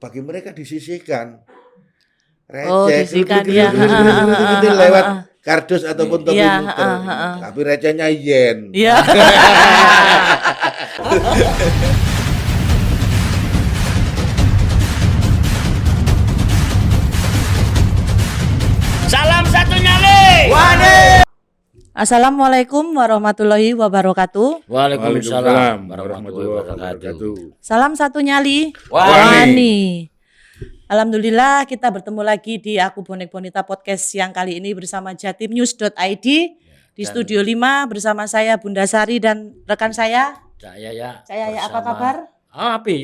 bagi mereka disisihkan. Oh, Receh, disisihkan, ya. lewat kardus ataupun topi Iya, muter. Tapi recehnya yen. Iya. Salam satu nyali. Assalamualaikum warahmatullahi wabarakatuh. Waalaikumsalam warahmatullahi wabarakatuh. Salam satu nyali. Wani. Alhamdulillah kita bertemu lagi di Aku Bonek Bonita Podcast yang kali ini bersama jatimnews.id di Studio 5 bersama saya Bunda Sari dan rekan saya. Saya ya. Apa kabar? Api.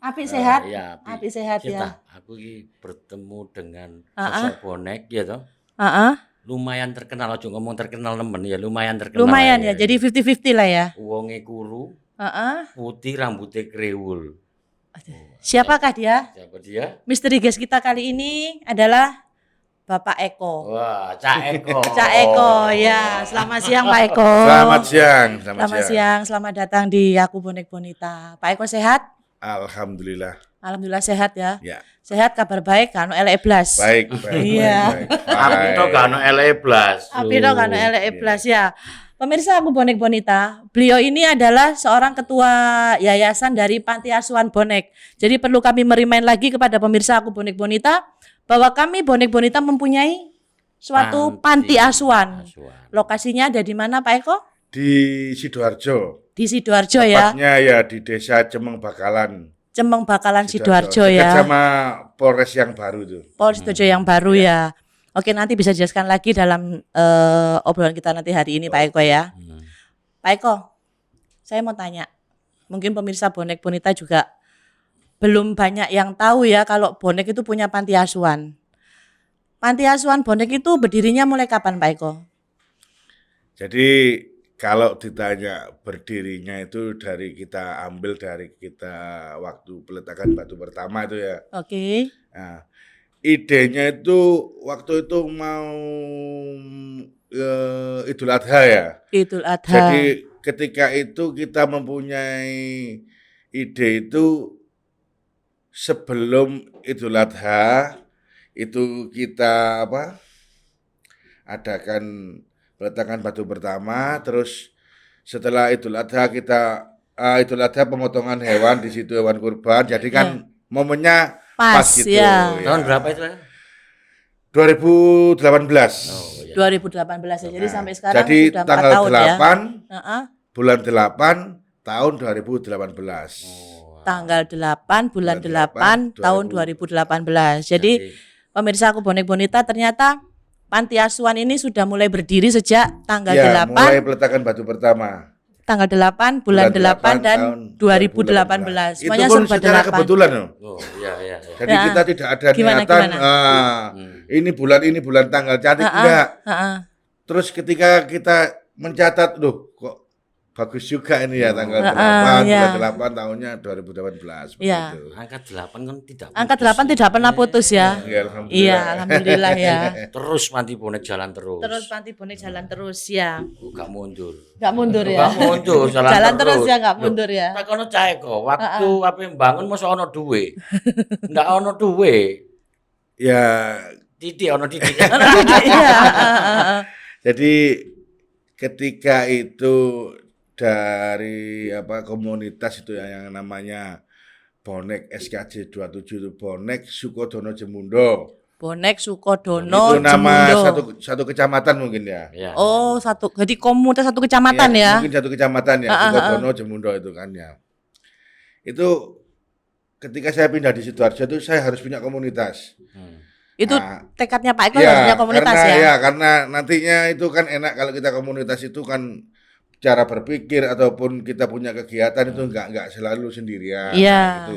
Api sehat? Ya, Api sehat ya. Aku ini bertemu dengan sosok bonek ya toh. Lumayan terkenal, aja ngomong terkenal temen ya, lumayan terkenal. Lumayan ya, jadi 50-50 lah ya. Wonge kuru, putih rambutnya krewul. Siapakah dia? Siapa dia? Misteri guest kita kali ini adalah Bapak Eko. Wah, Cak Eko. Cak Eko, ya. Selamat siang Pak Eko. Selamat siang. Selamat siang, selamat datang di Aku Bonek Bonita. Pak Eko sehat? Alhamdulillah. Alhamdulillah sehat ya. Ya. Sehat, kabar baik, kanu elek blas. Baik. Iya. Api to gak ono elek blas. Api to gak ono elek blas ya. Pemirsa Aku Bonek Bonita, beliau ini adalah seorang ketua yayasan dari Panti Asuhan Bonek. Jadi perlu kami merimain lagi kepada pemirsa Aku Bonek Bonita bahwa kami Bonek Bonita mempunyai suatu panti asuhan. Lokasinya ada di mana Pak Eko? Di Sidoarjo. Di Sidoarjo ya. Tepatnya ya di Desa Cemeng Bakalan. Cemeng Bakalan Sidoarjo ya. Dekat sama Polres yang baru itu. Polres Sidoarjo yang baru ya. Oke, nanti bisa jelaskan lagi dalam obrolan kita nanti hari ini Pak Eko ya. Pak Eko, saya mau tanya. Mungkin pemirsa Bonek Bonita juga belum banyak yang tahu ya kalau bonek itu punya panti asuhan. Panti asuhan bonek itu berdirinya mulai kapan Pak Eko? Jadi kalau ditanya berdirinya itu kita ambil dari kita waktu peletakan batu pertama itu ya. Oke. Nah, idenya itu waktu itu mau Idul Adha ya. Idul Adha. Jadi ketika itu kita mempunyai ide itu sebelum Idul Adha itu kita adakan peletakan batu pertama, terus setelah Idul Adha Idul Adha pemotongan hewan di situ, hewan kurban. Jadi kan momennya pas gitu. Ya. Tahun berapa itu? 2018. 2018 ya. Jadi sampai sekarang jadi sudah 4 tanggal tahun 8 ya. Bulan 8 tahun 2018. Tanggal 8 bulan 8 tahun 2018. Jadi pemirsa Aku Bonek Bonita, ternyata panti asuhan ini sudah mulai berdiri sejak tanggal 8. Mulai peletakan batu pertama. Tanggal 8 bulan 8 dan 2018. Semuanya itu pun serba secara 8. kebetulan loh. Oh, iya. Jadi kita tidak ada niatan ini bulan tanggal cantik enggak. Terus ketika kita mencatat loh kok bagus juga ini ya tanggal 8 bulan 8 tahunnya 2018 ya. begitu. Angka 8 kan tidak putus. Angka 8 tidak pernah putus ya. Iya, alhamdulillah ya. Terus panti bonek jalan terus. Terus panti bonek jalan terus ya. Gak mundur. Gak mundur ya. Gak mundur, jalan terus ya, gak mundur ya. Tak ono Cak Eko, waktu apa yang bangun masa ono duwe. Ndak ono duwe. Ya, Ono titik. Iya. jadi ketika itu dari komunitas itu yang namanya Bonek SKJ 27 itu Bonek Sukodono Jemundo. Bonek Sukodono itu nama Jemundo. satu kecamatan mungkin ya. Oh, jadi komunitas satu kecamatan ya. Mungkin satu kecamatan ya, Sukodono Jemundo itu kan ya. Itu ketika saya pindah di Sidoarjo itu saya harus punya komunitas. Itu tekadnya Pak Eko harus punya komunitas ya. Karena nantinya itu kan enak kalau kita komunitas itu kan cara berpikir ataupun kita punya kegiatan itu enggak selalu sendirian. Gitu.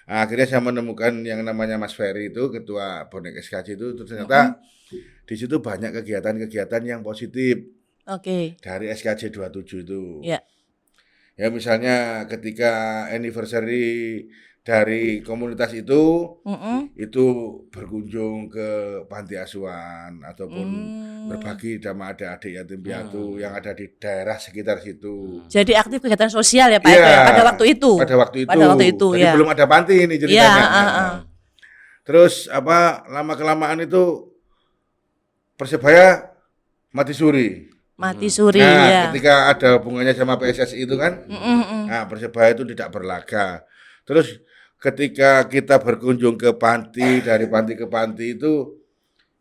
Nah, akhirnya saya menemukan yang namanya Mas Ferry itu ketua Bonek SKJ itu ternyata di situ banyak kegiatan-kegiatan yang positif. Dari SKJ 27 itu. Ya misalnya ketika anniversary dari komunitas itu berkunjung ke panti asuhan ataupun berbagi sama adik-adik yatim piatu yang ada di daerah sekitar situ. Jadi aktif kegiatan sosial ya Pak Eko ya, pada waktu itu. Pada waktu itu. Jadi belum ada panti ini ceritanya. Terus lama kelamaan itu Persebaya mati suri. Mati suri Nah, ya. ketika ada hubungannya sama PSSI itu kan, nah Persebaya itu tidak berlaga. Terus ketika kita berkunjung ke panti, dari panti ke panti itu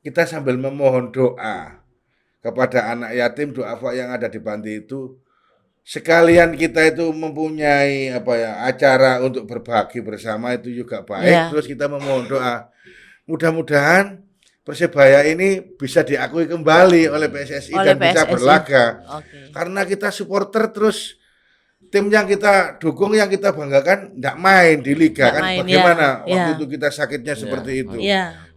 kita sambil memohon doa kepada anak yatim duafa yang ada di panti itu. Sekalian kita itu mempunyai acara untuk berbagi bersama itu juga baik. Terus kita memohon doa. Mudah-mudahan Persebaya ini bisa diakui kembali oleh PSSI dan bisa berlaga. Karena kita supporter, terus tim yang kita dukung, yang kita banggakan enggak main di liga kan bagaimana waktu itu kita sakitnya seperti itu.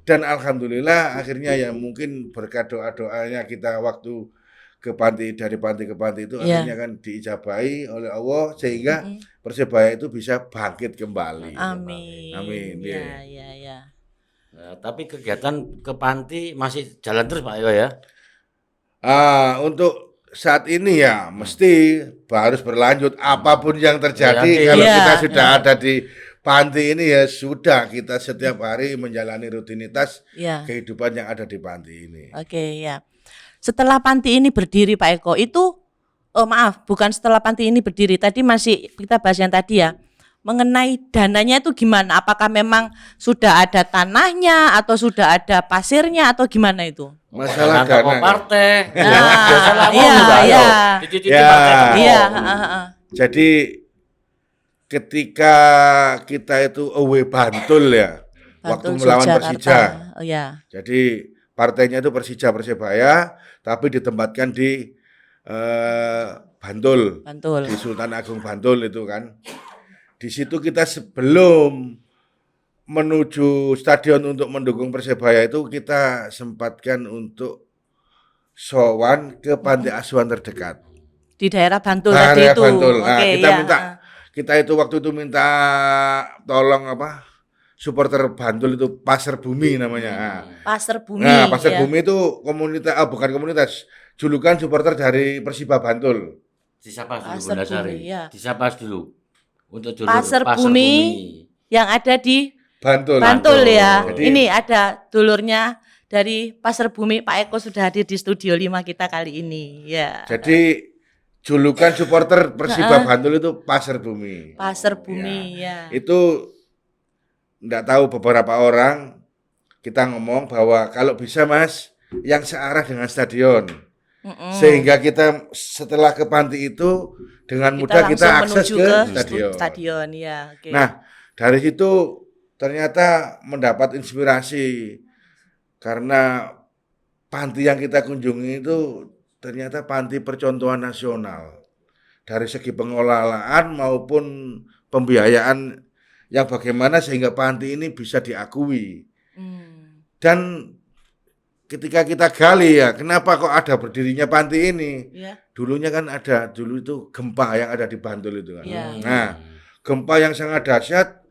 Dan alhamdulillah akhirnya ya mungkin berkat doa-doanya kita waktu dari panti ke panti itu akhirnya kan diijabahi oleh Allah sehingga Persebaya itu bisa bangkit kembali. Amin. Amin. Ya. Tapi kegiatan ke panti masih jalan terus Pak Eko ya? Untuk saat ini ya mesti harus berlanjut apapun yang terjadi. Kalau kita sudah ada di panti ini ya sudah, kita setiap hari menjalani rutinitas kehidupan yang ada di panti ini. Oke, ya. Setelah panti ini berdiri Pak Eko itu, bukan setelah panti ini berdiri, tadi masih kita bahas yang tadi ya, mengenai dananya itu gimana? Apakah memang sudah ada tanahnya atau sudah ada pasirnya atau gimana itu? Masalah dana partai. Jadi ketika kita itu away Bantul ya, waktu melawan Persija. Jadi partainya itu Persebaya, tapi ditempatkan di Bantul, di Sultan Agung Bantul itu kan. Di situ kita sebelum menuju stadion untuk mendukung Persebaya itu kita sempatkan untuk sowan ke panti asuhan terdekat. Di daerah Bantul tadi itu. Bantul. Nah, kita itu waktu itu minta tolong supporter Bantul itu Pasar Bumi namanya. Pasar Bumi. Nah, Pasar Bumi itu komunitas, bukan komunitas, julukan supporter dari Persiba Bantul. Disapa dulu Bunda Sari. Disapa dulu. Untuk Pasar Bumi yang ada di Bantul ya. Jadi, ini ada dulurnya dari Pasar Bumi, Pak Eko sudah hadir di studio 5 kita kali ini. Ya. Jadi julukan supporter Persiba Bantul itu Pasar Bumi. Pasar Bumi ya. Itu enggak tahu beberapa orang kita ngomong bahwa kalau bisa Mas yang searah dengan stadion. Sehingga kita setelah ke panti itu dengan mudah kita akses ke stadion. Ya. Okay. Nah, dari situ ternyata mendapat inspirasi karena panti yang kita kunjungi itu ternyata panti percontohan nasional dari segi pengelolaan maupun pembiayaan yang bagaimana sehingga panti ini bisa diakui. Dan ketika kita gali ya, kenapa kok ada berdirinya panti ini? Dulunya kan dulu itu gempa yang ada di Bantul itu kan. Nah, gempa yang sangat dahsyat,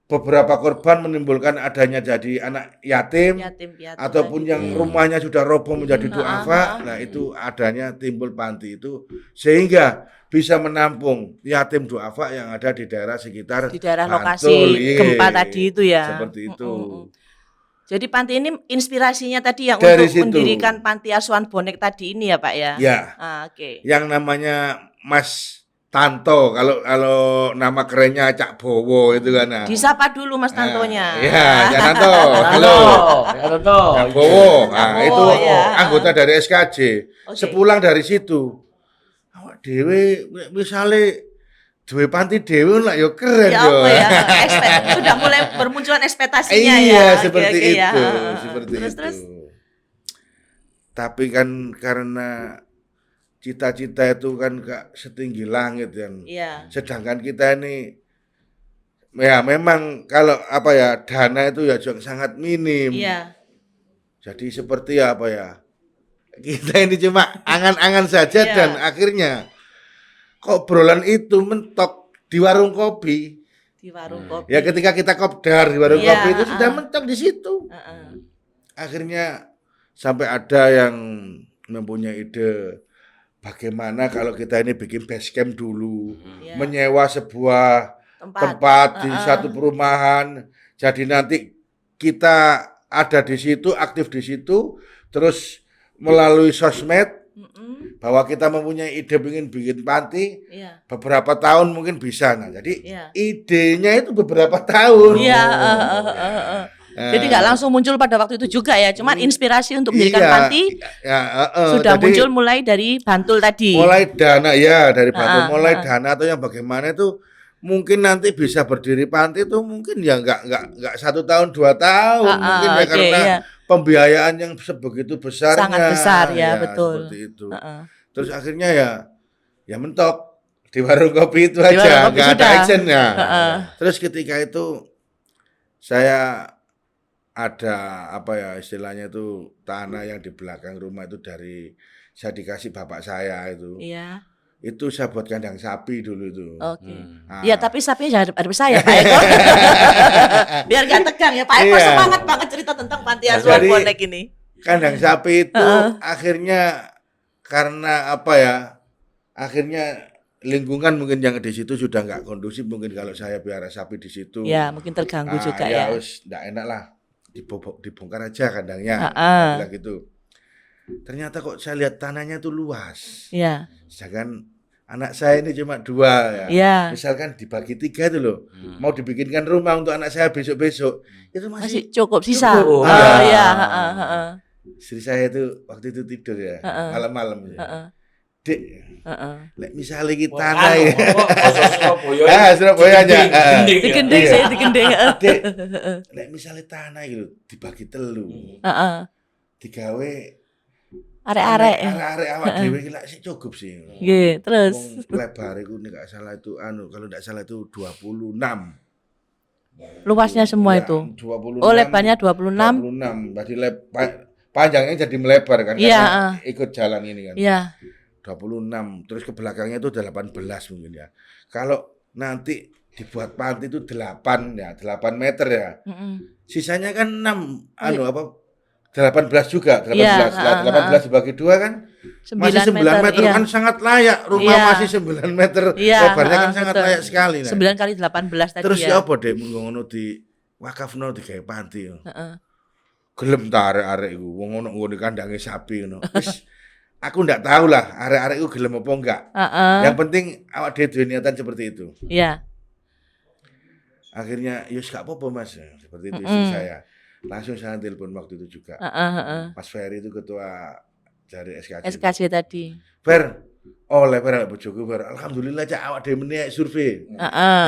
beberapa korban menimbulkan adanya jadi anak yatim ataupun yang rumahnya sudah roboh menjadi duafa. Nah, itu adanya timbul panti itu sehingga bisa menampung yatim duafa yang ada di daerah sekitar di daerah Bantul, lokasi gempa tadi itu ya. Seperti itu. Jadi panti ini inspirasinya tadi yang dari untuk mendirikan panti asuhan bonek tadi ini ya Pak ya? Ya. Oke. Yang namanya Mas Tanto, kalau nama kerennya Cak Bowo itu kan. Disapa dulu Mas Tantonya. Iya, Cak Tanto. Halo. Cak Bowo. Nah, itu anggota dari SKJ. Sepulang dari situ, awak dhewe misalnya duwe panti dhewe lah ya keren ya. Sudah mulai bermunculan ekspektasinya ya. Iya, seperti itu, seperti itu. Tapi kan karena cita-cita itu kan gak setinggi langit kan. Sedangkan kita ini ya memang kalau dana itu ya sangat minim. Jadi seperti kita ini cuma angan-angan saja dan akhirnya obrolan itu mentok di warung kopi. Ya ketika kita kopdar di warung kopi itu sudah mentok di situ. Akhirnya sampai ada yang mempunyai ide bagaimana kalau kita ini bikin base camp dulu, menyewa sebuah tempat di satu perumahan. Jadi nanti kita ada di situ, aktif di situ, terus melalui sosmed bahwa kita mempunyai ide ingin bikin panti, beberapa tahun mungkin bisa. Nah, jadi idenya itu beberapa tahun. Jadi nggak langsung muncul pada waktu itu juga ya, cuman inspirasi untuk mendirikan panti sudah muncul mulai dari Bantul tadi. Mulai dana dari Bantul, mulai dana atau yang bagaimana itu mungkin nanti bisa berdiri panti itu mungkin ya nggak 1 tahun 2 tahun mungkin ya karena pembiayaan yang sebegitu besarnya. Sangat besar ya betul. Seperti itu. Terus akhirnya ya mentok di warung kopi itu aja, nggak ada actionnya. Terus ketika itu saya ada istilahnya itu tanah yang di belakang rumah itu saya dikasih bapak saya itu. Iya. Itu saya buat kandang sapi dulu itu. Oke. Ya tapi sapinya jangan harus saya Pak Eko. Biar gak tegang ya Pak Eko, semangat banget cerita tentang panti asuhan bonek ini. Kandang sapi itu akhirnya karena akhirnya lingkungan mungkin yang di situ sudah nggak kondusif, mungkin kalau saya piara sapi di situ. Ya mungkin terganggu juga ya. Nggak enak lah, dibongkar aja kandangnya. Bilang gitu. Ternyata kok saya lihat tanahnya itu luas. Iya. Sedangkan anak saya ini cuma 2 ya. Iya. Misalkan dibagi 3 itu loh. Mau dibikinkan rumah untuk anak saya besok-besok. Itu masih cukup sisa. Cukup. Iya. Istri saya itu waktu itu tidur ya. Malam-malam. Dek. Lek misalnya kita tanah ya. Surabaya aja. Digending saya digending. Dek. Lek misalnya tanah gitu dibagi 3. Digawe arek-arek awak dhewe iki lak sik cukup sih. Nggih, terus Lebar iku nek gak salah itu kalau ndak salah itu 26. Luasnya semua itu. 26. Oh, lebarnya 26. 26. Berarti panjangnya jadi melebar kan karena ikut jalan ini kan. Iya. 26. Terus ke belakangnya itu 18 mungkin ya. Kalau nanti dibuat panti itu 8 meter ya. Sisanya kan 18 juga, 18. Ya, 18 dibagi 2 kan masih 9 meter kan sangat layak. Rumah masih 9 meter lebarnya kan sangat layak sekali. 9 kali 18 tadi. Terus ya apa deh ngono di wakafno digawe panti. Gelem ta arek-arek iku wong ono nggone kandange sapi ngono. Wis aku ndak tahu lah arek-arek iku gelem apa enggak. Yang penting awak dhewe duwe niatan seperti itu. Iya. Akhirnya yus gak apa-apa Mas, seperti itu istri saya. Langsung saya telepon waktu itu juga. Mas Ferry itu ketua dari SKC tadi. Fer, Fer bojoku Fer. Alhamdulillah cak awak dhewe meneh survei.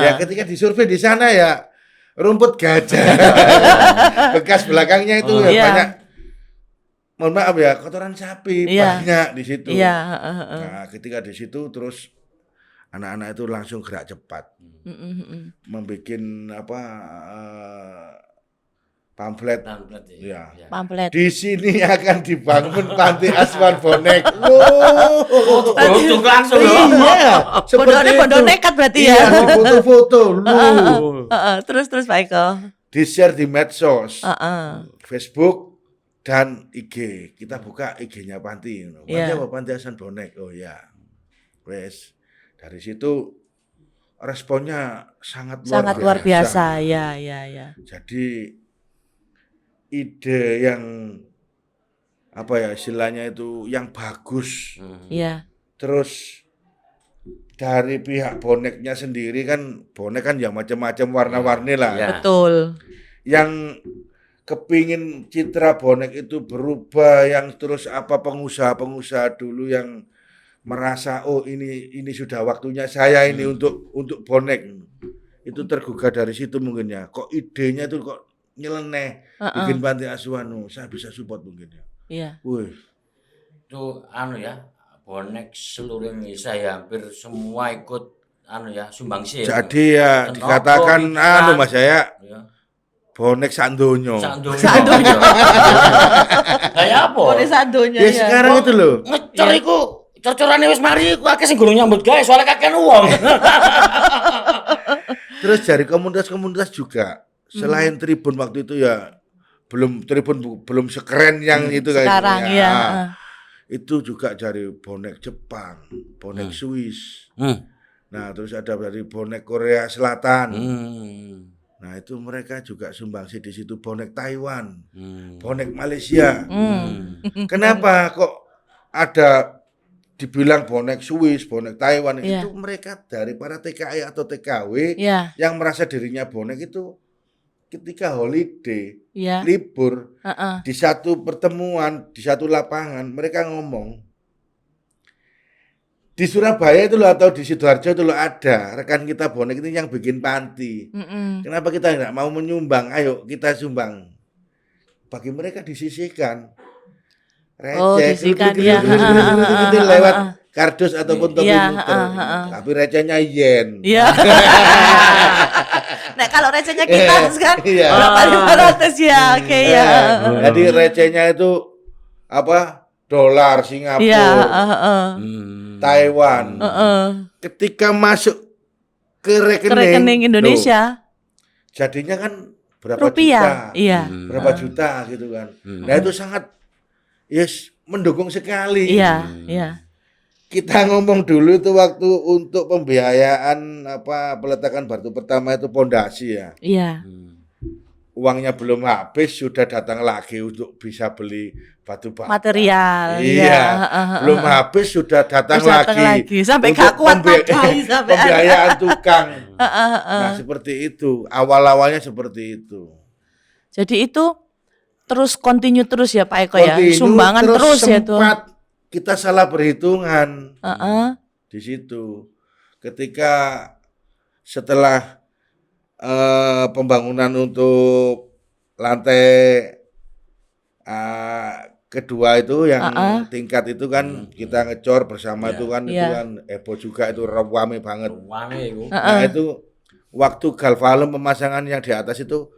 Ya ketika disurvei di sana ya rumput gajah. Bekas belakangnya itu banyak. Mohon maaf ya, kotoran sapi banyak di situ. Nah, ketika di situ terus anak-anak itu langsung gerak cepat. Membikin pamflet. Ya. Pamflet. Di sini akan dibangun panti asuhan bonek. Untuk langsung loh. Iya. Bondo nekat berarti ya. Iya, foto-foto. Terus Pak Eko. Di-share di medsos. Facebook dan IG. Kita buka IG-nya panti. Panti apa? Panti asuhan bonek. Oh ya. Wes. Dari situ responnya sangat luar biasa. Ya. Jadi ide yang istilahnya itu yang bagus. Iya. Terus dari pihak boneknya sendiri kan bonek kan yang macam-macam warna-warni lah. Ya. Betul. Yang kepingin citra bonek itu berubah, yang terus pengusaha-pengusaha dulu yang merasa ini sudah waktunya saya ini untuk bonek. Itu tergugah dari situ mungkin ya. Kok idenya itu kok nyeleneh bikin panti asuhan, saya bisa support mungkin ya. Iya. Wih. Itu bonek seluruh Indonesia ya hampir semua ikut sumbangsi. Jadi ya dikatakan Mas saya bonek sandonyo. Sandonyo. Kayak apa? Bonek sandonyo ya. Sekarang itu loh. Ngecor iku cor-corane wis mari iku akeh sing gurung nyambut gawe soalnya kakean wong. Terus dari komunitas-komunitas juga. Selain Tribun waktu itu ya Tribun belum sekeren yang itu kayak sekarang ya. Itu juga dari bonek Jepang, bonek Swiss. Nah, terus ada dari bonek Korea Selatan. Nah itu mereka juga sumbangsi di situ bonek Taiwan, bonek Malaysia. Kenapa kok ada dibilang bonek Swiss, bonek Taiwan itu mereka dari para TKI atau TKW yang merasa dirinya bonek itu ketika holiday, libur di satu pertemuan, di satu lapangan mereka ngomong di Surabaya itu loh atau di Sidoarjo itu loh ada rekan kita bonek ini yang bikin panti. Kenapa kita nggak mau menyumbang? Ayo kita sumbang. Bagi mereka disisihkan. Receh, lewat kardus ataupun topi muter. Tapi recehnya yen. Nah kalau recehnya kita kan berapa 500 ya, oke ya. Jadi recehnya itu apa? Dolar Singapura, Taiwan. Ketika masuk ke rekening Indonesia, jadinya kan berapa rupiah, juta, berapa juta gitu kan. Nah itu sangat mendukung sekali. Kita ngomong dulu itu waktu untuk pembiayaan peletakan batu pertama itu pondasi ya. Uangnya belum habis sudah datang lagi untuk bisa beli batu bata. Material. Belum habis sudah datang lagi. Sampai gak kuat lagi sampai pembiayaan tukang. Nah, seperti itu. Awal-awalnya seperti itu. Jadi itu terus continue terus ya Pak Eko ya. Sumbangan terus ya tuh. Sempat kita salah perhitungan. Di situ. Ketika setelah pembangunan untuk lantai kedua itu yang tingkat itu kan kita ngecor bersama itu kan heboh juga itu rame banget. Nah itu waktu galvalum pemasangan yang di atas itu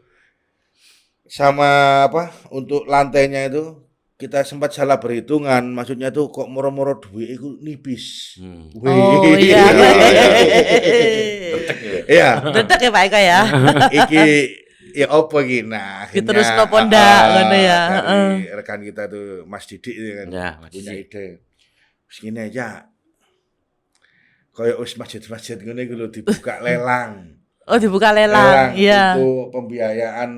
sama untuk lantainya itu kita sempat salah perhitungan, maksudnya tuh kok moro-moro duit itu nipis. Detek ya Pak Eko ya. Iki ya opo iki nah akhirnya terus nopo ndak ngono ya. Rekan kita tuh Mas Didik itu kan punya ide. Segini aja. Kayak masjid-masjid ngene iku lho dibuka lelang. Oh, dibuka lelang. Iya. Untuk pembiayaan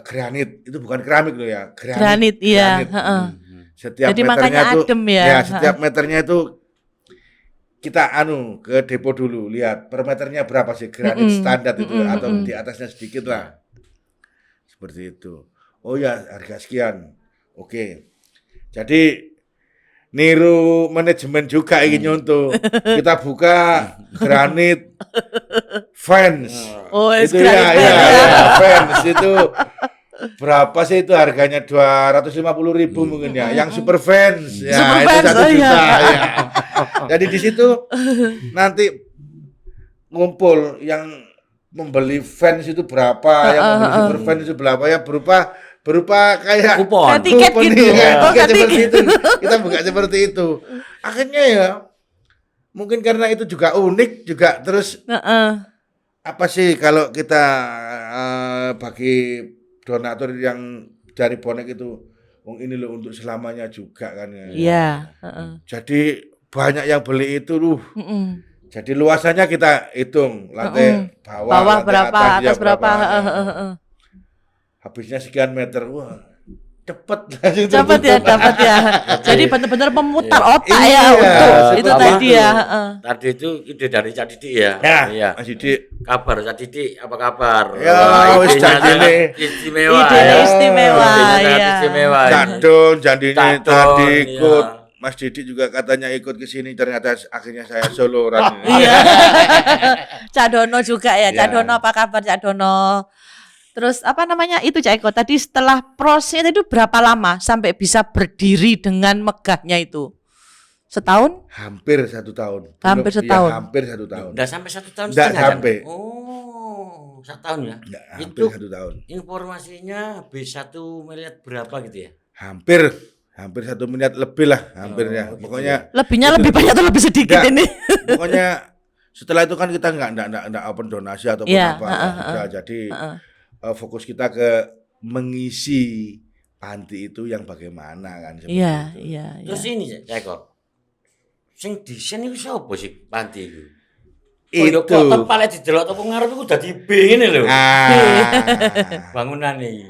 granit. Itu bukan keramik loh ya. Granit iya, Setiap jadi meternya makanya adem ya. Setiap meternya itu kita ke depo dulu lihat per meternya berapa sih granit standar itu atau di atasnya sedikit lah. Seperti itu. Oh ya, harga sekian. Oke. Jadi niru manajemen juga ingin nyontoh. Kita buka granit fans. Oh, itu ya, fans itu berapa sih itu harganya 250.000 mungkin ya. Yang super fans ya super itu fans, 1 juta ya. Jadi di situ nanti ngumpul yang membeli fans itu berapa, yang membeli super fans itu berapa ya berupa kayak kupon tiket gitu. Tiket seperti itu. Kita buka seperti itu. Akhirnya ya mungkin karena itu juga unik juga terus apa sih kalau kita bagi donatur yang dari bonek itu ini loh untuk selamanya juga kan ya. Iya, Jadi banyak yang beli itu Jadi luasannya kita hitung lantai bawah lantai berapa atas berapa. Habisnya sekian meter. Wah, dapat ya. Jadi benar-benar memutar otak ya untuk itu tadi ya. Tadi itu ide dari Cak Didik ya. Iya. Mas Didik. Kabar Cak Didik, apa kabar? Ya, wis jandine istimewa. Ide istimewa ya. Istimewa. Jandinya tadi ikut. Mas Didik juga katanya ikut ke sini, ternyata akhirnya saya soloran. Iya. Cak Dono juga ya. Cak Dono apa kabar Cak Dono? Terus apa namanya itu Cak Eko tadi setelah prosesnya itu berapa lama sampai bisa berdiri dengan megahnya itu? Setahun? Hampir 1 tahun. Hampir setahun. Ya, hampir 1 tahun. Udah sampai 1 tahun Nggak setengah. sampai. Oh, 1 tahun ya? Nggak, Itu hampir 1 tahun. informasinya habis 1 miliar berapa gitu ya? Hampir 1 miliar lebih lah hampirnya. Gitu Pokoknya lebihnya lebih banyak atau lebih sedikit ini? Pokoknya setelah itu kan kita enggak open donasi ataupun apa. Jadi fokus kita ke mengisi panti itu yang bagaimana kan seperti itu. Terus ini Cak Eko. Sing desain itu siapa sih panti itu? Pondok itu. Kloten palek didelok toko ngarep iku dadi B ngene lho. Bangunan iki.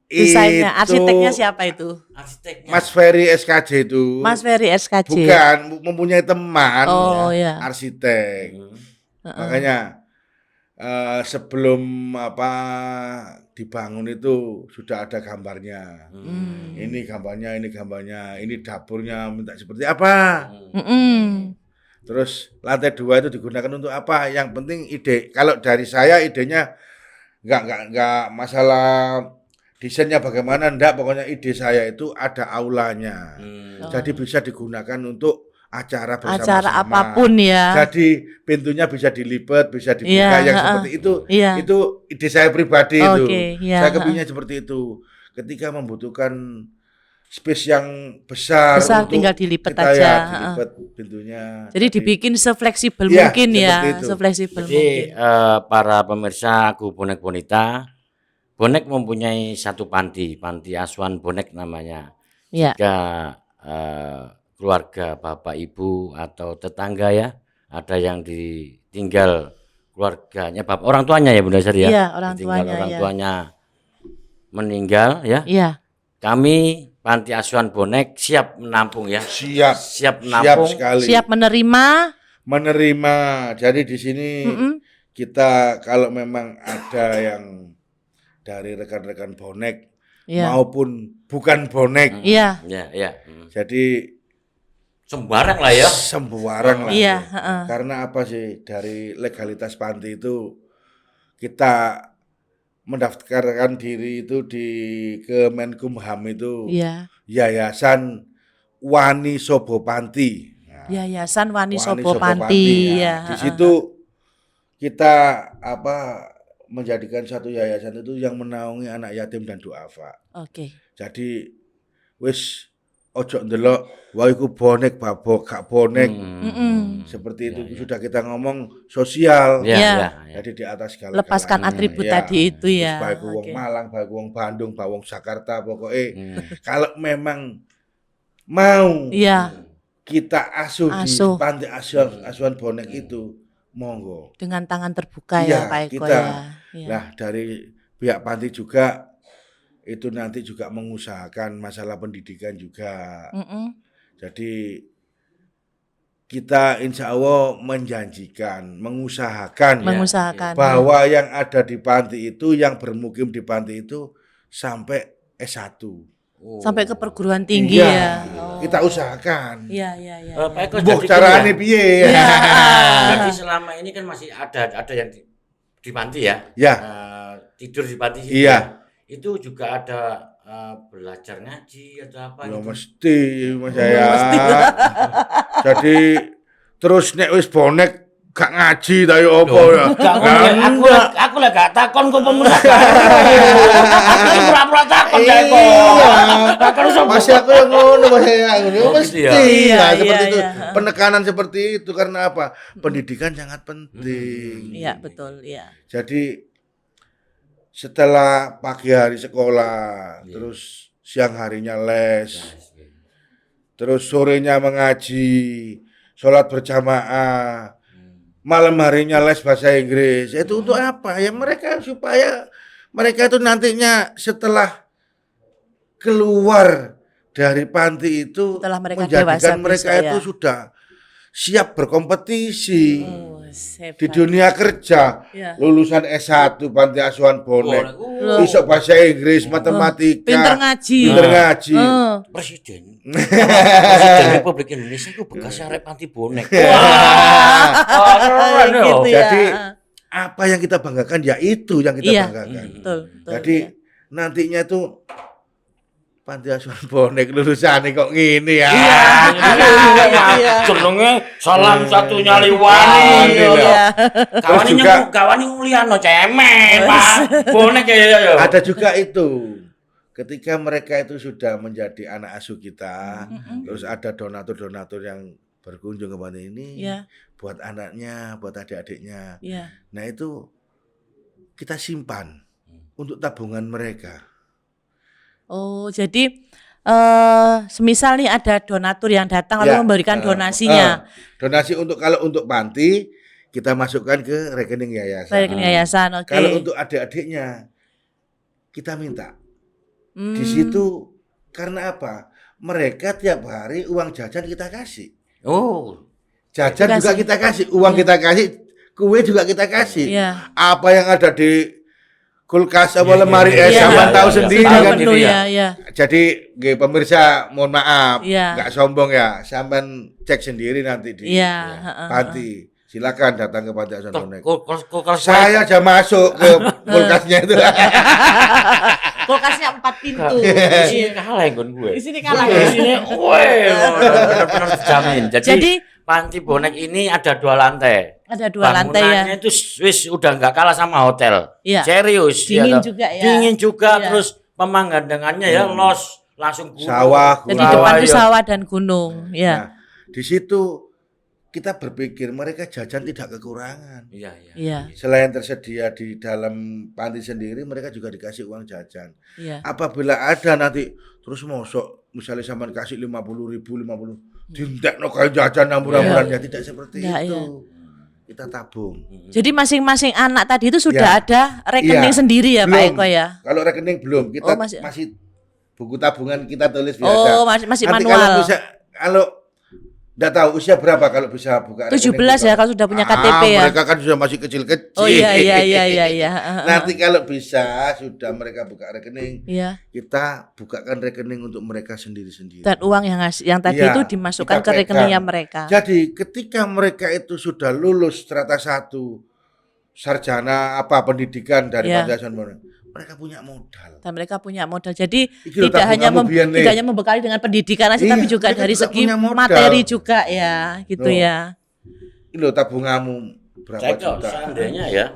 Desainnya, arsiteknya siapa itu? Arsiteknya. Mas Ferry SKJ itu. Mas Ferry SKJ. Bukan, mempunyai teman ya. arsitek. Makanya sebelum dibangun itu sudah ada gambarnya. Ini gambarnya, ini dapurnya minta seperti apa. Terus lantai 2 itu digunakan untuk apa? Yang penting ide. Kalau dari saya idenya nggak masalah desainnya bagaimana, enggak, pokoknya ide saya itu ada aulanya. Jadi bisa digunakan untuk acara bersama-sama. Acara apapun ya. Jadi pintunya bisa dilipat, bisa dibuka yang seperti itu. Itu ide saya pribadi itu. Saya kepingin seperti itu. Ketika membutuhkan space yang besar untuk tinggal dilipat kita aja. Dilipat pintunya. Jadi dibikin sefleksibel mungkin ya. Itu. Sefleksibel Jadi, mungkin. para pemirsa Aku Bonek Bonita, bonek mempunyai satu panti asuhan bonek namanya. Jika keluarga bapak ibu atau tetangga ya, ada yang ditinggal keluarganya, orang tuanya ya Bunda Sari ya. Iya, orang tuanya meninggal ya. Iya. Kami panti asuhan bonek siap menampung ya. Siap menampung. Sekali. Siap menerima. Jadi di sini kita kalau memang ada yang dari rekan-rekan bonek maupun bukan bonek. Iya. Jadi sembarang lah ya. Sembarang lah. Iya. Karena apa sih, dari legalitas panti itu kita mendaftarkan diri itu di Kemenkumham itu Yayasan Wani Sobo Panti. Yayasan Wani Sobo Panti. Ya. Di situ kita menjadikan satu yayasan itu yang menaungi anak yatim dan duafa. Jadi wis ojo ndelok wah iku bonek babok gak bonek. Seperti itu sudah kita ngomong sosial. Jadi di atas segala lepaskan atribut tadi itu ya. Baik wong Malang, baik wong Bandung, baik wong Jakarta, pokoknya kalau memang mau kita asuh di panti asuhan bonek itu, monggo. Dengan tangan terbuka ya Pak Eko ya. Nah, dari pihak panti juga itu nanti juga mengusahakan masalah pendidikan juga. Jadi kita insya Allah menjanjikan, mengusahakan bahwa yang ada di panti itu, yang bermukim di panti itu sampai S1. Sampai ke perguruan tinggi ya. Kita usahakan. Pak Eko carane piye ya. Jadi selama ini kan masih ada yang di panti ya. Tidur di panti situ. Itu juga ada belajar ngaji atau apa ya, gitu. Mesti Mas saya. Jadi terus nek wis bonek gak ngaji ta yo apa ya. Aku lah gak takon kok pemirsa. Aku pura-pura takon ya kok. Masih aku yang ngono Mas saya. Mesti. Seperti itu. Iya. Penekanan seperti itu karena apa? Pendidikan sangat penting. Iya, betul, iya. Jadi setelah pagi hari sekolah, terus siang harinya les, terus sorenya mengaji, sholat berjamaah, malam harinya les bahasa Inggris. Itu untuk apa? Ya mereka supaya mereka itu nantinya setelah keluar dari panti itu menjadikan mereka itu sudah siap berkompetisi. Di dunia kerja, lulusan S1 panti asuhan bonek, bisa bahasa Inggris, matematika, pinter ngaji. Presiden Republik Indonesia itu bekas arek panti bonek. Jadi apa yang kita banggakan ya itu yang kita banggakan. Betul, jadi nantinya itu panti asuhan bonek lulusan kok gini ya. Jenenge salam satu nyaliwani. Kawani nguliano cemen, Pak. Bonek ya. Ada juga itu. Ketika mereka itu sudah menjadi anak asuh kita, terus ada donatur-donatur yang berkunjung ke panti ini buat anaknya, buat adik-adiknya. Nah, itu kita simpan untuk tabungan mereka. Oh, jadi semisal nih ada donatur yang datang lalu memberikan donasinya. Donasi untuk kalau untuk panti kita masukkan ke rekening yayasan. Rekening yayasan, oke. Kalau untuk adik-adiknya kita minta. Di situ karena apa? Mereka tiap hari uang jajan kita kasih. Oh. Jajan juga kita kasih, uang kita kasih, kue juga kita kasih. Iya. Apa yang ada di kulkas apa lemari zaman tahu sendiri kan penuh, ini ya. Jadi pemirsa mohon maaf, Iya. nggak sombong ya, sampean cek sendiri nanti di Iya. panti. Silakan datang ke Panti Asuhan Bonek. Saya Saya aja masuk ke kulkasnya itu. Kulkasnya 4 pintu. di sini kalah yang gue. Di sini kalah. Di sini, benar-benar dijamin. Jadi Panti Bonek ini ada 2 lantai. Ada 2 lantai ya. Bangunannya itu wis udah nggak kalah sama hotel. Iya. Serius. Dingin juga ya. Dingin juga, Iya. terus pemandangannya ya los langsung gunung. Sawah. Jadi depan itu sawah dan gunung, ya. Nah, di situ kita berpikir mereka jajan tidak kekurangan. Iya. Selain tersedia di dalam panti sendiri, mereka juga dikasih uang jajan. Iya. Apabila ada nanti terus mosok misalnya sampean kasih 50.000, 50 dintekno kayak jajan amburan-amburan ya tidak seperti itu. Iya. Kita tabung. Jadi masing-masing anak tadi itu sudah ada rekening sendiri ya Pak Eko ya? Kalau rekening belum, kita masih buku tabungan kita tulis biasa. Masih nanti manual. Kalau enggak tahu usia berapa kalau bisa buka 17 ya kalau sudah punya KTP ya. Mereka kan sudah masih kecil-kecil. Oh iya. Nanti kalau bisa sudah mereka buka rekening. Iya. Kita bukakan rekening untuk mereka sendiri-sendiri. Dan uang yang tadi itu dimasukkan ke rekeningnya mereka. Jadi ketika mereka itu sudah lulus strata 1 sarjana pendidikan dari Panti Asuhan Bonek, mereka punya modal. Dan mereka punya modal. Jadi tidak hanya membekali dengan pendidikan aja, tapi juga dari segi materi juga ya, gitu ya. Ini tabunganmu berapa juta? Seandainya ya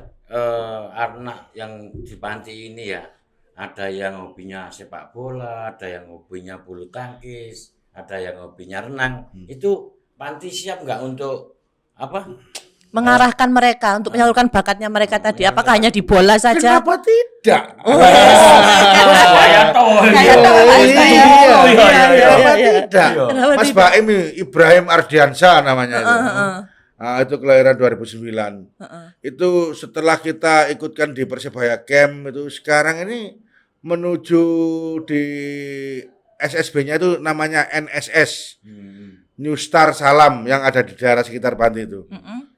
anak yang di panti ini ya, ada yang hobinya sepak bola, ada yang hobinya bulu tangkis, ada yang hobinya renang. Itu panti siap nggak untuk mengarahkan mereka untuk menyalurkan bakatnya mereka tadi? Apakah hanya di bola saja? Kenapa tidak? Kenapa tidak? Mas Baim Ibrahim Ardiansa namanya itu. Itu kelahiran 2009. Itu setelah kita ikutkan di Persebaya Camp itu sekarang ini menuju di SSB-nya itu namanya NSS. New Star Salam yang ada di daerah sekitar panti itu.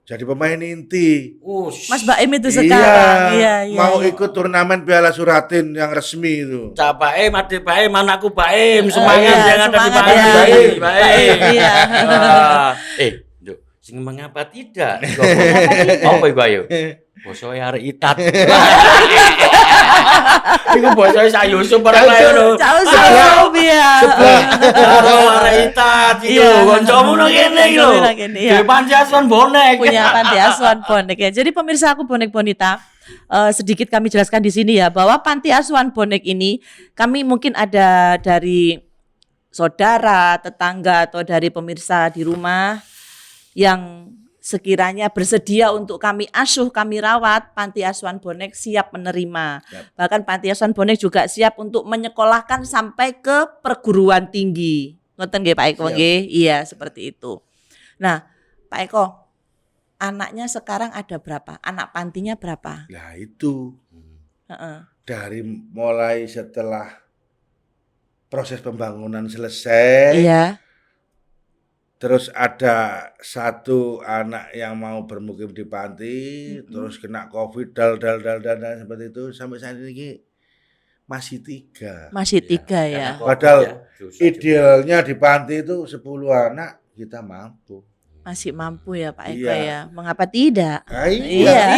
Jadi pemain inti. Mas Baim itu sekarang. Iya. Mau ikut turnamen Piala Suratin yang resmi itu. Cak Baim, adik Baim, anakku Baim, semangat jangan ada di Baim. Iya. Sing mengapa tidak? Apa iku ayo? Bosoe arek itat. Iku bosoe sak Yusuf ora ngono. Jauh ya. Arek itat iku kancamu nang kene iki lho. Di Panti Asuhan Bonek. Punya Panti Asuhan Bonek ya. Jadi pemirsa aku Bonek Bonita, sedikit kami jelaskan di sini ya bahwa Panti Asuhan Bonek ini kami mungkin ada dari saudara, tetangga atau dari pemirsa di rumah yang sekiranya bersedia untuk kami asuh, kami rawat, Panti Asuhan Bonek siap menerima. Bahkan Panti Asuhan Bonek juga siap untuk menyekolahkan sampai ke perguruan tinggi. Ngoten nggih Pak Eko nggih? Iya, seperti itu. Nah, Pak Eko, anaknya sekarang ada berapa? Anak pantinya berapa? Nah, itu. Dari mulai setelah proses pembangunan selesai. Iya. Terus ada satu anak yang mau bermukim di panti, terus kena COVID, dal seperti itu. Sampai saat ini masih 3. Masih 3 ya. Padahal idealnya di panti itu 10 anak kita mampu. Masih mampu ya Pak Eko ya. Mengapa tidak? Iya.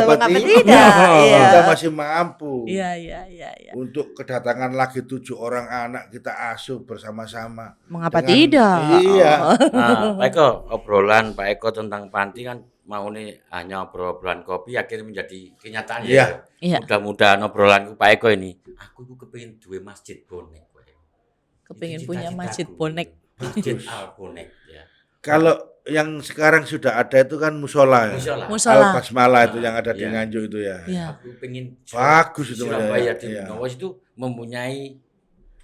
Mengapa tidak? Kita masih mampu. Iya. Untuk kedatangan lagi 7 orang anak kita asuh bersama-sama. Mengapa tidak? Iya. Pak Eko, obrolan Pak Eko tentang panti kan mau nih hanya obrolan kopi akhirnya menjadi kenyataan ya. Mudah-mudahan obrolanku Pak Eko ini, aku kepengin duwe masjid bonek. Kepengin punya masjid bonek. Masjid Al Bonek ya. Kalau yang sekarang sudah ada itu kan musola ya. Al Basmalah itu yang ada di Nganjuk itu ya. Aku pengen bagus itu Surabaya di Benowo itu mempunyai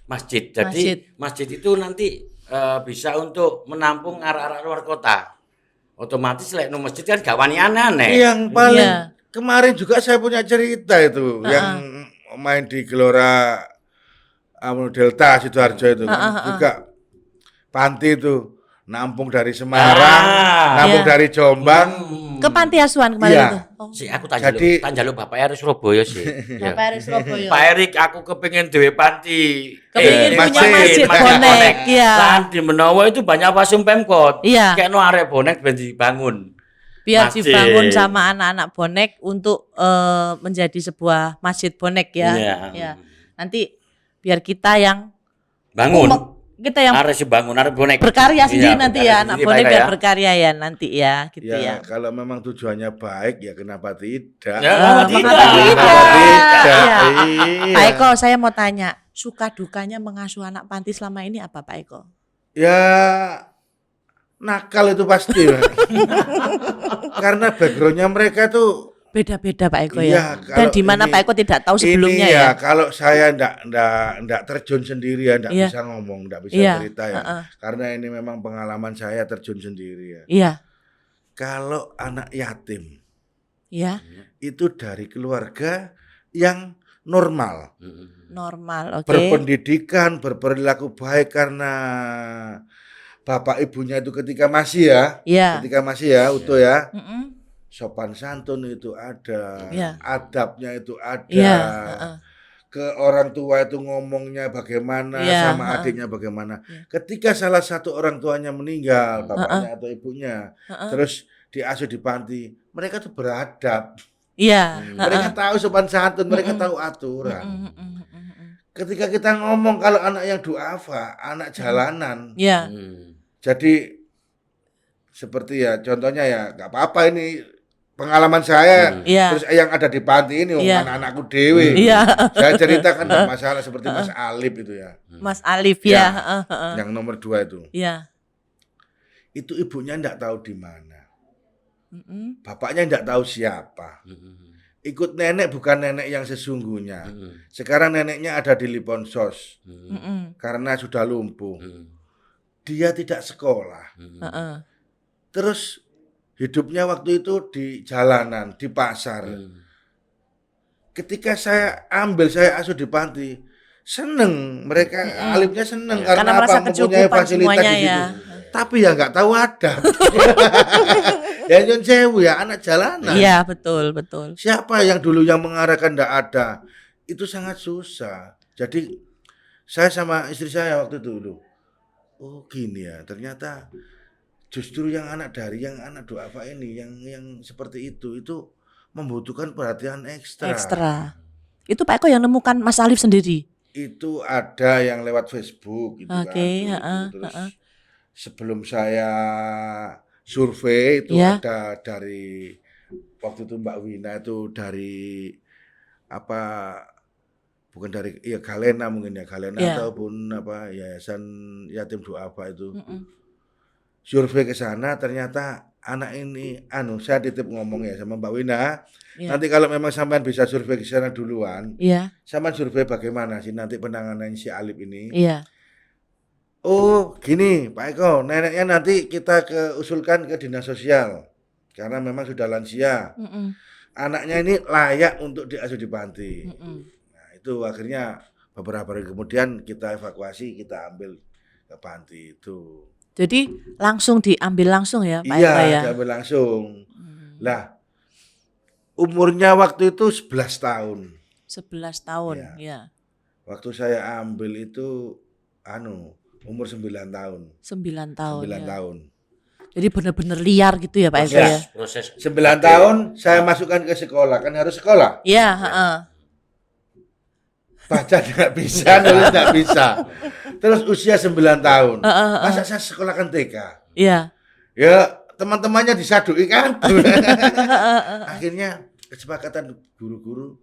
masjid. Jadi masjid itu nanti bisa untuk menampung arah-arah luar kota. otomatis lek nang masjid kan gak wani aneh-aneh. Yang paling Iya. kemarin juga saya punya cerita itu yang main di Gelora Delta Sidoarjo itu kan juga panti itu nampung dari Semarang, nampung Iya. dari Jombang. Ke panti asuhan kemarin Iya. itu. Oh. Si aku tak Jadi- jaluk Bapak Erik Surabaya sih. Ya. Bapak Erik Surabaya. Pak Erik aku kepengin dhewe panti. Kepengin punya masjid bonek, iya. Lan di Menowo itu banyak fasum Pemkot. Iya. Kayak no arek bonek ben dibangun. Biar Masjid. dibangun sama anak-anak bonek untuk menjadi sebuah masjid bonek ya. Iya. Ya. Nanti biar kita yang Bangun. kita yang Arek sih bangun arek bonek. berkarya sendiri Iya, nanti berkarya ya, anak sendiri, bonek Pak, biar ya. berkarya ya nanti ya, gitu Ya, ya. kalau memang tujuannya baik ya kenapa tidak? Ya, Ah, tidak. mengapa tidak? Tidak. Iya. Iya. Pak Eko, saya mau tanya, suka dukanya mengasuh anak panti selama ini apa Pak Eko? Ya nakal itu pasti. Pak. Karena backgroundnya mereka tuh Beda-beda Pak Eko Iya, ya. Dan kalau di mana ini- Pak Eko tidak tahu sebelumnya ini ya. kalau saya ndak terjun sendiri ya, ndak Iya. bisa ngomong, ndak bisa Iya, cerita ya. heeh. Karena ini memang pengalaman saya terjun sendiri ya. Iya, Kalau anak yatim iya, itu dari keluarga yang normal, normal, oke. berpendidikan, berperilaku baik karena bapak ibunya itu ketika masih Iya. utuh ya, Mm-mm. sopan santun itu ada, Iya. adabnya itu ada. Iya, heeh. Ke orang tua itu ngomongnya bagaimana, Iya, sama heeh. adiknya bagaimana. Iya. Ketika salah satu orang tuanya meninggal, bapaknya atau ibunya, Heeh. terus diasuh di panti, mereka tuh beradab. Iya, Mereka tahu sopan santun, mereka Mm-mm. tahu aturan. heeh. Ketika kita ngomong kalau anak yang duafa, anak jalanan, Iya, jadi seperti ya contohnya ya nggak apa-apa ini pengalaman saya. iya, Terus yang ada di panti ini Iya. anak-anakku dewe. iya. Saya ceritakan nggak masalah seperti Mas Alif itu ya. Mas Alif Iya. ya, heeh, heeh. Yang nomor 2 itu. Iya. Itu ibunya nggak tahu di mana. Mm-mm. Bapaknya nggak tahu siapa. Ikut nenek bukan nenek yang sesungguhnya. Sekarang neneknya ada di Liponsos Mm-mm. karena sudah lumpuh. Dia tidak sekolah. Heeh. Terus hidupnya waktu itu di jalanan, di pasar. Ketika saya asuh di panti, seneng mereka Alifnya seneng Karena karena merasa apa mempunyai kecukupan fasilitas semuanya di situ. ya. Tapi ya nggak tahu adab. Ya nyun sewu ya anak jalanan. Iya, betul, betul. Siapa yang dulu yang mengarahkan ndak ada? Itu sangat susah. Jadi saya sama istri saya waktu itu dulu. Oh gini ya, ternyata justru yang anak duafa ini yang seperti itu membutuhkan perhatian ekstra. Ekstra. Itu Pak Eko yang nemukan Mas Alif sendiri. Itu ada yang lewat Facebook gitu Oke, kan. heeh, Terus heeh. sebelum saya survei itu Iya. ada dari waktu itu Mbak Wina itu dari apa bukan dari Galena mungkin ya Galena Iya. ataupun apa Yayasan Yatim Duafa itu. Mm-mm. Survei ke sana ternyata anak ini saya titip ngomong ya sama Mbak Wina. Iya. Nanti kalau memang sampean bisa survei ke sana duluan, Iya, sampean survei bagaimana sih nanti penanganan si Alif ini. iya. Oh gini Pak Eko, neneknya nanti kita usulkan ke dinas sosial karena memang sudah lansia. Mm-mm. Anaknya ini layak untuk diasuh di panti. Mm-mm. Nah, itu akhirnya beberapa hari kemudian kita evakuasi, kita ambil ke panti itu. Jadi langsung diambil langsung ya Pak Iya, Eko ya. diambil langsung. Lah, umurnya waktu itu 11 tahun. 11 tahun, Iya. ya. Waktu saya ambil itu umur 9 tahun. 9 tahun. 9 ya. tahun. Jadi benar-benar liar gitu ya Pak Eko ya. Proses 9 tahun saya masukkan ke sekolah, kan harus sekolah. Iya, heeh. Baca nggak bisa, nulis nggak bisa. Terus usia 9 tahun. Masa saya sekolahkan TK? Iya. Ya teman-temannya disadui kan. Akhirnya kesepakatan guru-guru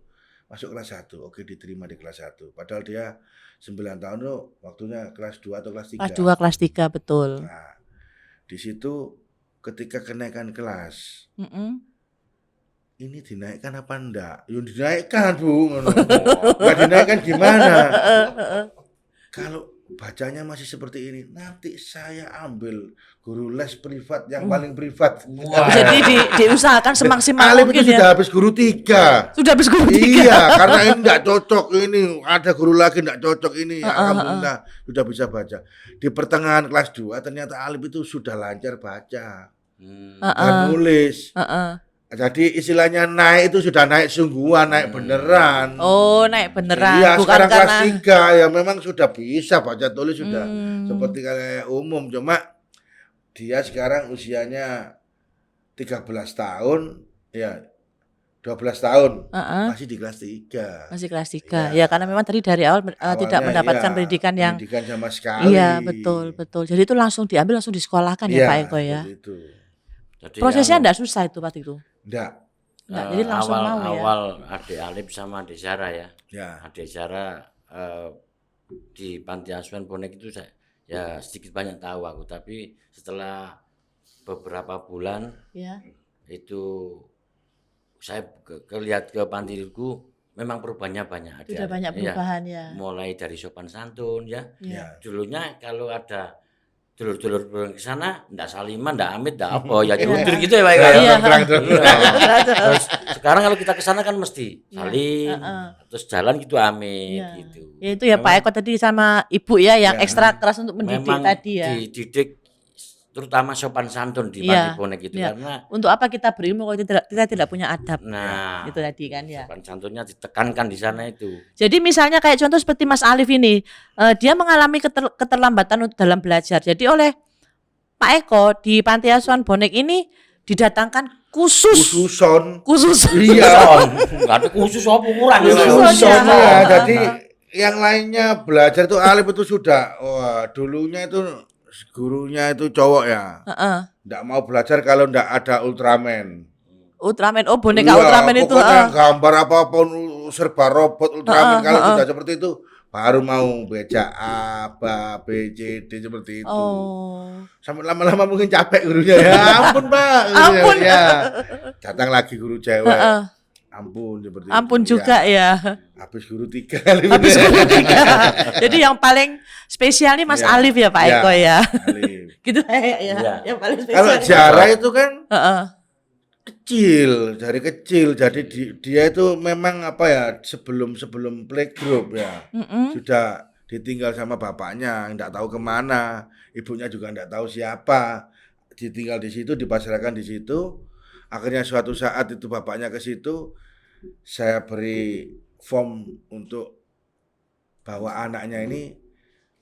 masuk kelas 1. Oke, diterima di kelas 1. Padahal dia 9 tahun tuh waktunya kelas 2 atau kelas 3. Kelas 2, kelas 3 betul. Nah, di situ ketika kenaikan kelas, Mm-mm. ini dinaikkan apa enggak? Ya dinaikkan, Bu. Enggak dinaikkan gimana? Kalau bacanya masih seperti ini, nanti saya ambil guru les privat yang paling privat. Jadi diusahakan semaksimal Alim mungkin itu ya. sudah habis guru 3. Sudah habis guru 3. Iya, karena ini enggak cocok, ini ada guru lagi enggak cocok ini. Alhamdulillah sudah bisa baca. Di pertengahan kelas 2 ternyata Alim itu sudah lancar baca dan nulis. Jadi istilahnya naik itu sudah naik sungguhan, naik beneran. Oh, naik beneran. Iya, Bukan sekarang kelas karena 3 ya memang sudah bisa baca tulis sudah seperti kayak umum. Cuma dia sekarang usianya 13 tahun, ya 12 tahun, masih di kelas 3. masih kelas 3. Ya karena memang tadi dari awal tidak mendapatkan pendidikan yang sama sekali. Iya, betul. Jadi itu langsung diambil langsung disekolahkan ya Pak Eko ya. Itu. Jadi Prosesnya enggak susah itu waktu itu. Enggak. Jadi langsung mau ya. Awal adik Alif sama adik Sarah ya. Ya. Adik Sarah di panti asuhan bonek itu saya ya sedikit banyak tahu aku, tapi setelah beberapa bulan Ya. itu saya lihat ke pantiku memang perubahannya banyak. Sudah banyak perubahan ya. Mulai dari sopan santun ya. Ya. Dulunya kalau ada dulur-dulur ke sana ndak saliman, ndak amit, ndak apa ya nyelundur gitu ya Pak. Iya. Terus sekarang kalau kita ke sana kan mesti salim, terus jalan gitu amit gitu. Ya itu ya Pak Eko tadi sama Ibu ya yang ekstra keras untuk mendidik Memang tadi ya. dididik terutama sopan santun di panti bonek itu karena untuk apa kita berilmu kalau kita tidak punya adab. Nah, itu tadi kan ya. sopan santunnya ditekankan di sana itu. Jadi misalnya kayak contoh seperti Mas Alif ini, dia mengalami keterlambatan dalam belajar. Jadi oleh Pak Eko di panti asuhan bonek ini didatangkan khususon. Iya. Enggak ada khusus apa kurang. Khususon ya. Jadi yang lainnya belajar itu Alif itu sudah dulunya itu gurunya itu cowok ya. Nggak mau belajar kalau nggak ada Ultraman. Boneka Ultraman itu. Pokoknya gambar apapun serba robot Ultraman. Kalau sudah seperti itu baru mau baca A, B, C, D seperti itu. Sampai lama-lama mungkin capek gurunya ya. Ampun Pak. Ampun. Ya. Datang lagi guru cewek. Ampun seperti Ampun itu. juga ya. Habis guru 3. Habis guru 3. Jadi yang paling spesial nih Mas Alif ya Pak Eko ya. Alif. Gitu ya. Yang paling spesial. Kalau Zara itu kan kecil, dari kecil. Jadi dia itu memang apa ya, sebelum playgroup ya. Sudah ditinggal sama bapaknya, enggak tahu kemana. Ibunya juga enggak tahu siapa. Ditinggal di situ, dipasrahkan di situ. Akhirnya suatu saat itu bapaknya ke situ, saya beri form untuk bahwa anaknya ini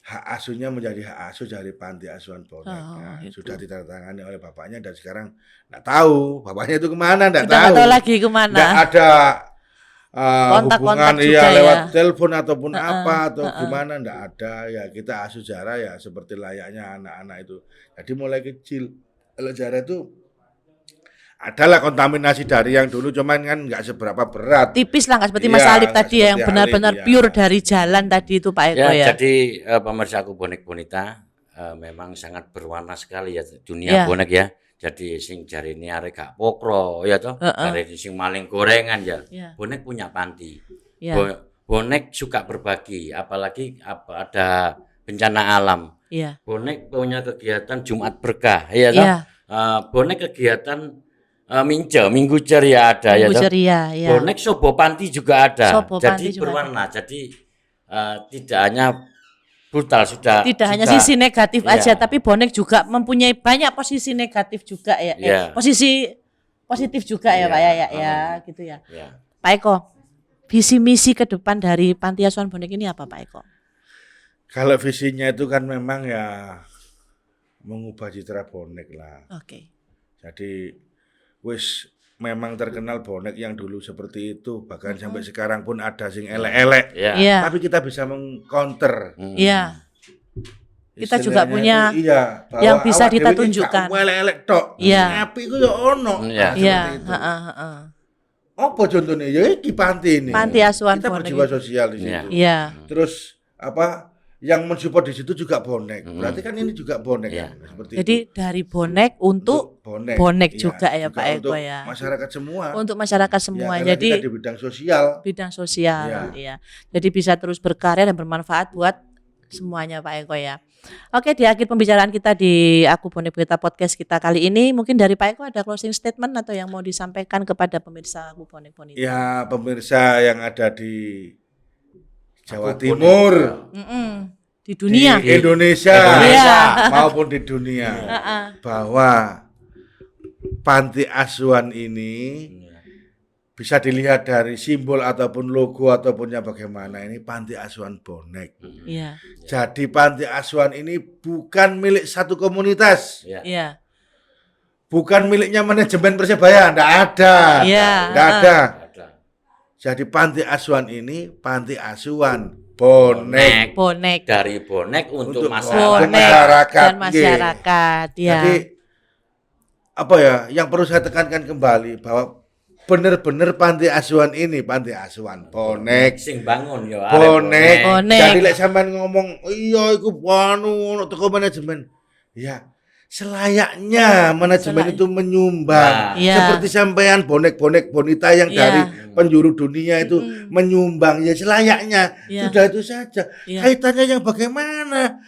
hak asuhnya menjadi hak asuh dari panti asuhan bonek. Sudah ditandatangani oleh bapaknya dan sekarang enggak tahu bapaknya itu kemana, enggak tahu. Tahu lagi kemana. Enggak ada kontak-kontak hubungan juga lewat ya. telepon ataupun apa atau gimana, enggak ada. Ya kita asuh Zara ya seperti layaknya anak-anak itu. Jadi mulai kecil. Kalau Zara itu adalah kontaminasi dari yang dulu, cuman kan nggak seberapa berat. Tipis lah, nggak seperti Mas Alif tadi yang benar-benar pure dari jalan tadi itu Pak Eko ya. Jadi pemirsa aku bonek bonita memang sangat berwarna sekali ya dunia bonek ya. Jadi sing jari ini arek gak pokro ya toh, jari sing maling gorengan ya. Bonek punya panti. Bonek suka berbagi, apalagi ada bencana alam. Bonek punya kegiatan Jumat Berkah ya toh. Bonek kegiatan minggu ceria ada ya toh. Bonek Sobo Panti juga ada. Jadi berwarna. Jadi tidak hanya brutal sudah. Tidak hanya sisi negatif aja, tapi bonek juga mempunyai banyak posisi negatif juga ya. Posisi positif juga ya Pak ya, gitu ya. Pak Eko, visi misi ke depan dari panti asuhan bonek ini apa Pak Eko? Kalau visinya itu kan memang ya mengubah citra bonek lah. Jadi wis memang terkenal bonek yang dulu seperti itu, bahkan sampai sekarang pun ada sing elek-elek. Tapi kita bisa meng-counter. Kita juga punya yang bisa kita tunjukkan. Elek-elek tok. Api ku yo ono. Apa contohnya? Ya iki panti ini. Panti asuhan kita bonek. Kita berjiwa sosial di situ. Terus apa? Yang mensupport di situ juga bonek. Berarti kan ini juga bonek kan. Seperti jadi itu. dari bonek untuk bonek juga ya Pak Eko ya. Masyarakat semua. Untuk masyarakat semua. Ya, jadi kita di bidang sosial. Jadi bisa terus berkarya dan bermanfaat buat semuanya Pak Eko ya. Oke, di akhir pembicaraan kita di Aku Bonek Bonita podcast kita kali ini, mungkin dari Pak Eko ada closing statement atau yang mau disampaikan kepada pemirsa Aku Bonek Bonita? Ya, pemirsa yang ada di Jawa Timur, di dunia, di Indonesia, maupun di dunia, bahwa panti asuhan ini bisa dilihat dari simbol ataupun logo ataupun yang bagaimana, ini panti asuhan bonek. Iya. Jadi panti asuhan ini bukan milik satu komunitas. Iya. Bukan miliknya manajemen Persebaya, enggak ada. Iya. Enggak ada. Jadi panti asuhan ini panti asuhan bonek. Bonek. Dari bonek untuk Bonek masyarakat. dan masyarakat. Ya. Jadi apa ya, yang perlu saya tekankan kembali bahwa bener-bener panti asuhan ini panti asuhan bonek. Sing bangun ya. Bonek. Jadi lek Bonek. sampean ngomong, iya iku anu teko manajemen. Ya, selayaknya manajemen itu menyumbang. Seperti sampean bonek-bonek bonita yang dari penjuru dunia itu menyumbang, ya selayaknya. Sudah itu saja. Kaitannya yang bagaimana?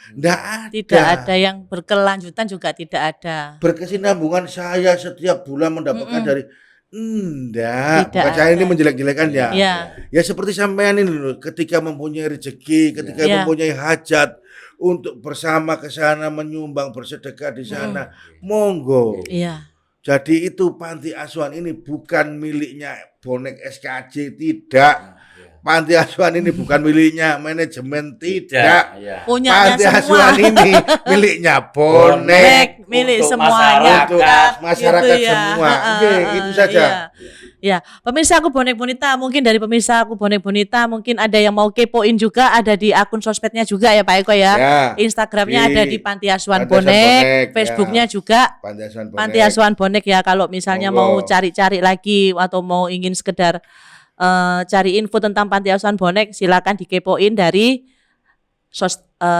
Tidak ada yang berkelanjutan, juga tidak ada. Berkesinambungan saya setiap bulan mendapatkan dari Tidak bukan saya ini ada. menjelek-jelekan ya. Ya. Ya seperti sampean ini loh, ketika mempunyai rezeki, ketika mempunyai hajat untuk bersama ke sana menyumbang bersedekah di sana, monggo. Iya. Jadi itu panti asuhan ini bukan miliknya bonek SKJ, tidak. Panti asuhan ini bukan miliknya manajemen, tidak. Punyanya Panti semua. asuhan ini miliknya bonek. Milik Untuk semuanya. Untuk masyarakat Gitu ya. semua. Oke, itu saja. Ya, pemirsa Aku Bonek Bonita, mungkin dari pemirsa Aku Bonek Bonita mungkin ada yang mau kepoin juga, ada di akun sosmednya juga ya Pak Eko ya. Instagramnya ada di Panti Asuhan Bonek, Facebooknya juga Panti Asuhan Bonek ya. Kalau misalnya mau cari-cari lagi atau mau ingin sekedar cari info tentang Panti Asuhan Bonek, silakan dikepoin dari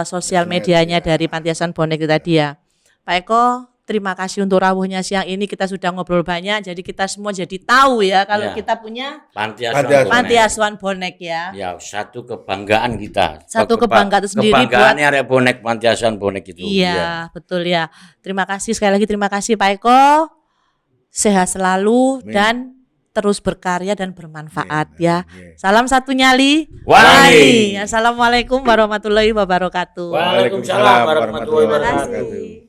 sosial medianya dari Panti Asuhan Bonek itu tadi ya. Pak Eko, terima kasih untuk rawuhnya siang ini, kita sudah ngobrol banyak, jadi kita semua jadi tahu ya kalau kita punya Panti Asuhan Bonek ya. Ya, satu kebanggaan kita. Satu kebanggaan tersendiri kebanggaannya buat bonek Panti Asuhan Bonek itu. Iya, betul ya. Terima kasih sekali lagi, terima kasih Pak Eko. Sehat selalu dan terus berkarya dan bermanfaat ya. Salam satu nyali. Wangi. Assalamualaikum warahmatullahi wabarakatuh. Waalaikumsalam warahmatullahi Terima wabarakatuh. kasih.